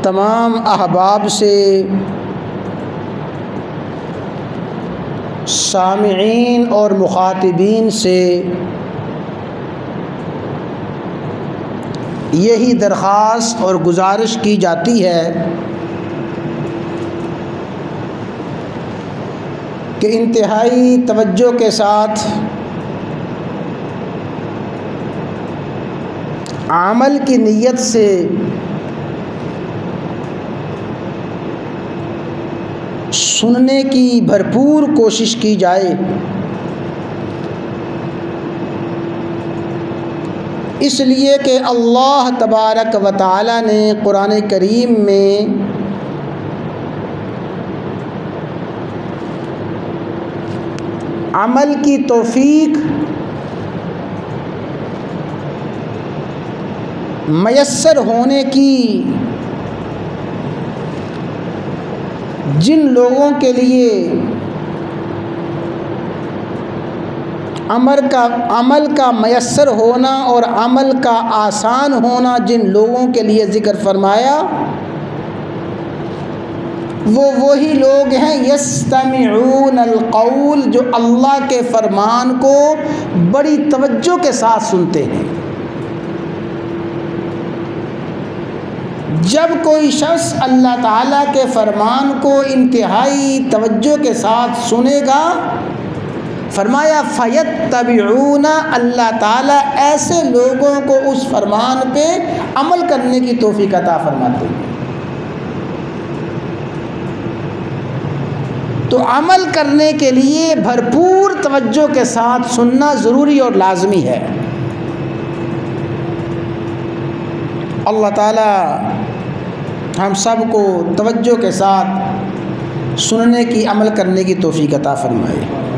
तमाम अहबाब से, सामिईन और मुखातिबीन से यही दरख्वास्त और गुजारिश की जाती है कि इंतहाई तवज्जो के साथ अमल की नीयत से सुनने की भरपूर कोशिश की जाए। इसलिए कि अल्लाह तबारक व तआला ने कुरान करीम में अमल की तौफीक मयस्सर होने की जिन लोगों के लिए अमल का मयस्सर होना और अमल का आसान होना जिन लोगों के लिए ज़िक्र फरमाया, वो वही लोग हैं यस्तमिऊनल क़ौल, जो अल्लाह के फ़रमान को बड़ी तवज्जो के साथ सुनते हैं। जब कोई शख्स अल्लाह ताला के फ़रमान को इंतहाई तवज्जो के साथ सुनेगा, फरमाया फ़यत्तबिऊना, अल्लाह ताला ऐसे लोगों को उस फरमान पे अमल करने की तौफीक अता फरमाते हैं। तो अमल करने के लिए भरपूर तवज्जो के साथ सुनना ज़रूरी और लाज़मी है। अल्लाह ताला हम सब को तवज्जो के साथ सुनने की, अमल करने की तौफीक अता फरमाए।